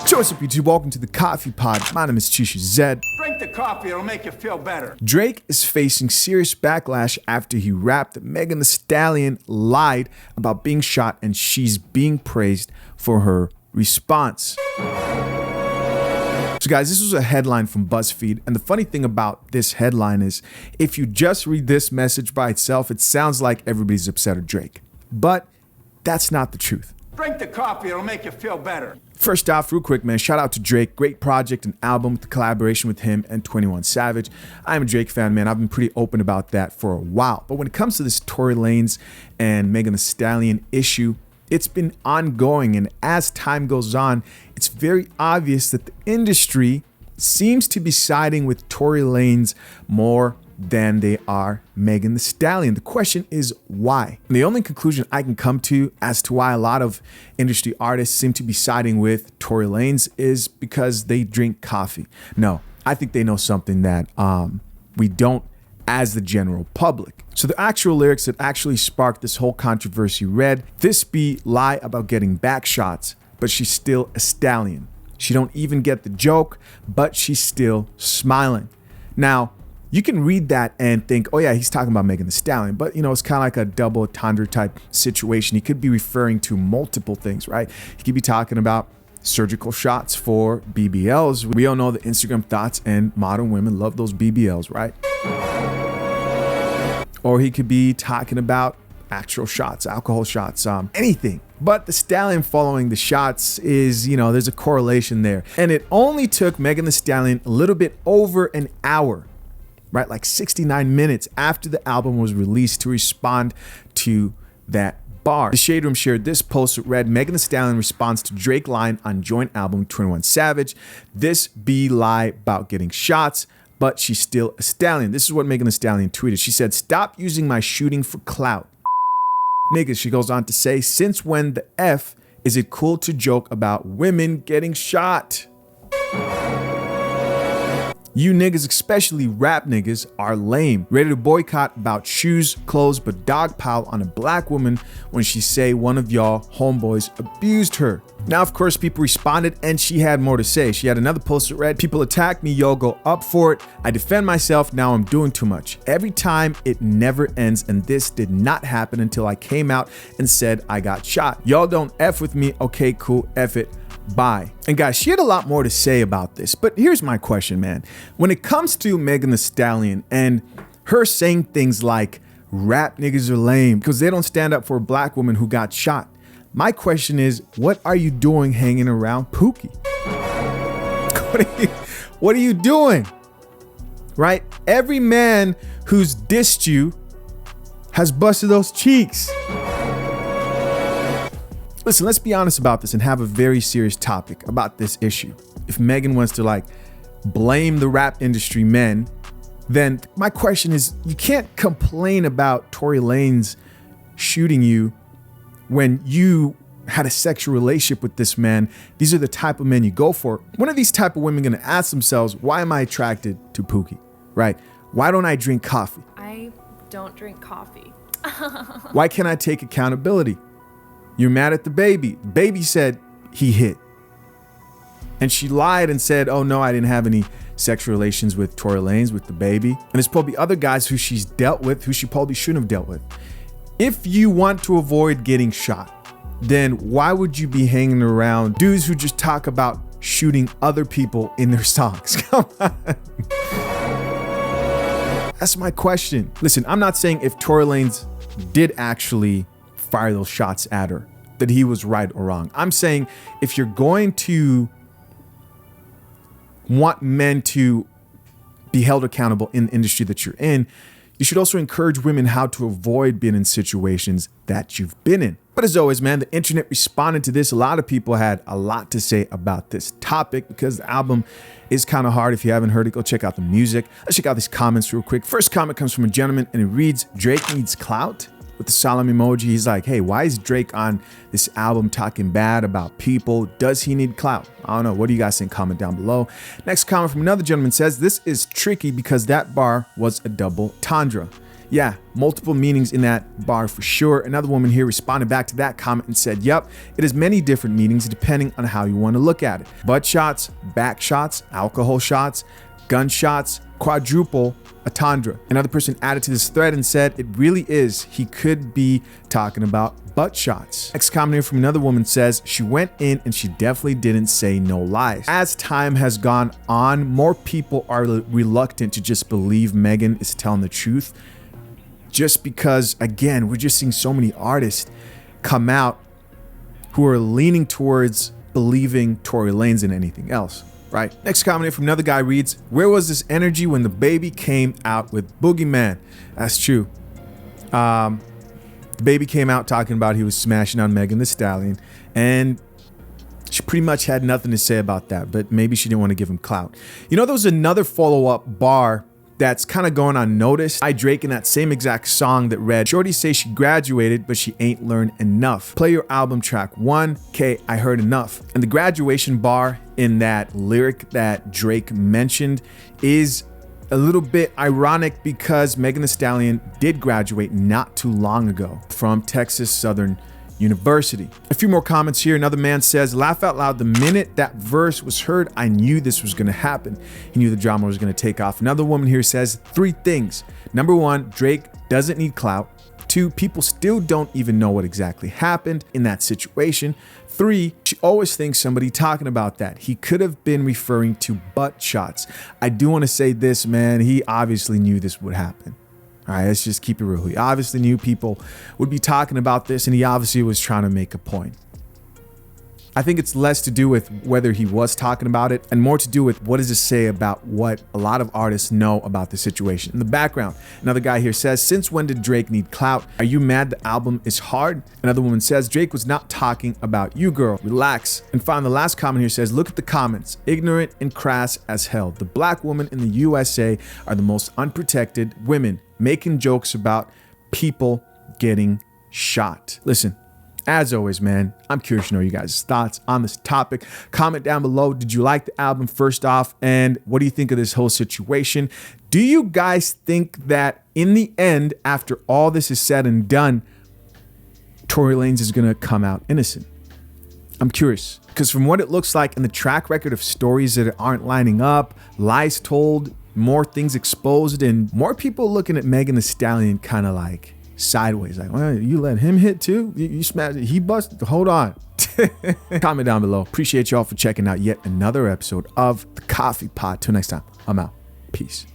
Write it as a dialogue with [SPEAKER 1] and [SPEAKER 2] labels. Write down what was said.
[SPEAKER 1] What's up, YouTube? Welcome to the Coffee Pod. My name is Chisha Zed.
[SPEAKER 2] Drink the coffee, it'll make you feel better.
[SPEAKER 1] Drake is facing serious backlash after he rapped that Megan Thee Stallion lied about being shot, and she's being praised for her response. So guys, this was a headline from BuzzFeed, and the funny thing about this headline is if you just read this message by itself, it sounds like everybody's upset at Drake. But that's not the truth.
[SPEAKER 2] Drink the coffee, it'll make you feel better.
[SPEAKER 1] First off, real quick, man, shout out to Drake. Great project and album with the collaboration with him and 21 Savage. I'm a Drake fan, man. I've been pretty open about that for a while. But when it comes to this Tory Lanez and Megan Thee Stallion issue, it's been ongoing. And as time goes on, it's very obvious that the industry seems to be siding with Tory Lanez more than they are Megan Thee Stallion. The question is why? And the only conclusion I can come to as to why a lot of industry artists seem to be siding with Tory Lanez is because they drink coffee. No, I think they know something that we don't as the general public. So the actual lyrics that actually sparked this whole controversy read, "This be lie about getting back shots, but she's still a stallion. She don't even get the joke, but she's still smiling." Now, you can read that and think, oh yeah, he's talking about Megan Thee Stallion, but you know, it's kind of like a double entendre type situation. He could be referring to multiple things, right? He could be talking about surgical shots for BBLs. We all know the Instagram thoughts and modern women love those BBLs, right? Or he could be talking about actual shots, alcohol shots, anything. But the Stallion following the shots is, you know, there's a correlation there. And it only took Megan Thee Stallion a little bit over an hour, right? Like 69 minutes after the album was released to respond to that bar. The Shade Room shared this post that read, "Megan Thee Stallion responds to Drake line on joint album 21 Savage. This be lie about getting shots, but she's still a stallion." This is what Megan Thee Stallion tweeted. She said, "Stop using my shooting for clout. Niggas," she goes on to say, "since when the F is it cool to joke about women getting shot? You niggas, especially rap niggas, are lame. Ready to boycott about shoes, clothes, but dogpile on a black woman when she say one of y'all homeboys abused her." Now, of course, people responded and she had more to say. She had another post that read, "People attack me, y'all go up for it. I defend myself, now I'm doing too much. Every time it never ends, and this did not happen until I came out and said I got shot. Y'all don't F with me, okay, cool, F it. Bye." And guys, she had a lot more to say about this, but here's my question, man. When it comes to Megan Thee Stallion and her saying things like rap niggas are lame because they don't stand up for a black woman who got shot, my question is, what are you doing hanging around Pookie? What are you doing? Right? Every man who's dissed you has busted those cheeks. Listen, let's be honest about this and have a very serious topic about this issue. If Megan wants to like blame the rap industry men, then my question is, you can't complain about Tory Lanez shooting you when you had a sexual relationship with this man. These are the type of men you go for. When are these type of women gonna ask themselves, why am I attracted to Pookie, right? Why don't I drink coffee?
[SPEAKER 3] I don't drink coffee.
[SPEAKER 1] Why can't I take accountability? You're mad at the baby. The baby said he hit. And she lied and said, oh no, I didn't have any sexual relations with Tory Lanez, with the baby. And there's probably other guys who she's dealt with who she probably shouldn't have dealt with. If you want to avoid getting shot, then why would you be hanging around dudes who just talk about shooting other people in their songs? Come on. That's my question. Listen, I'm not saying if Tory Lanez did actually fire those shots at her, that he was right or wrong. I'm saying if you're going to want men to be held accountable in the industry that you're in, you should also encourage women how to avoid being in situations that you've been in. But as always, man, the internet responded to this. A lot of people had a lot to say about this topic because the album is kind of hard. If you haven't heard it, go check out the music. Let's check out these comments real quick. First comment comes from a gentleman and it reads, "Drake needs clout." With the solemn emoji, he's like, hey, why is Drake on this album talking bad about people? Does he need clout? I don't know. What do you guys think? Comment down below. Next comment from another gentleman says, "This is tricky because that bar was a double tundra." Yeah, multiple meanings in that bar for sure. Another woman here responded back to that comment and said, yep, it has many different meanings depending on how you want to look at it. Butt shots, back shots, alcohol shots, gunshots, quadruple entendre. Another person added to this thread and said, it really is. He could be talking about butt shots. Next comment here from another woman says, she went in and she definitely didn't say no lies. As time has gone on, more people are reluctant to just believe Meagan is telling the truth. Just because, again, we're just seeing so many artists come out who are leaning towards believing Tory Lanez and anything else, right? Next comment here from another guy reads, where was this energy when the baby came out with Boogeyman? That's true. The baby came out talking about he was smashing on Meagan Thee Stallion, and she pretty much had nothing to say about that, but maybe she didn't want to give him clout. You know, there was another follow-up bar that's kind of going unnoticed. Drake in that same exact song that read, shorty say she graduated, but she ain't learned enough. Play your album track 1, K, I heard enough. And the graduation bar in that lyric that Drake mentioned is a little bit ironic because Meagan Thee Stallion did graduate not too long ago from Texas Southern University. A few more comments here. Another man says, laugh out loud. The minute that verse was heard, I knew this was going to happen. He knew the drama was going to take off. Another woman here says 3 things. Number 1, Drake doesn't need clout. 2, people still don't even know what exactly happened in that situation. 3, she always thinks somebody talking about that. He could have been referring to butt shots. I do want to say this, man. He obviously knew this would happen. All right, let's just keep it real. He obviously knew people would be talking about this, and he obviously was trying to make a point. I think it's less to do with whether he was talking about it and more to do with what does it say about what a lot of artists know about the situation. In the background, another guy here says, since when did Drake need clout? Are you mad the album is hard? Another woman says, Drake was not talking about you, girl. Relax. And finally, the last comment here says, look at the comments. Ignorant and crass as hell. The black women in the USA are the most unprotected women, making jokes about people getting shot. Listen, as always, man, I'm curious to know you guys' thoughts on this topic. Comment down below. Did you like the album first off? And what do you think of this whole situation? Do you guys think that in the end, after all this is said and done, Tory Lanez is going to come out innocent? I'm curious because from what it looks like in the track record of stories that aren't lining up, lies told, more things exposed, and more people looking at Meagan Thee Stallion kind of like sideways, like, well, you let him hit too? You smashed it, he busted, hold on. Comment down below. Appreciate y'all for checking out yet another episode of The Coffee Pot. Till next time, I'm out. Peace.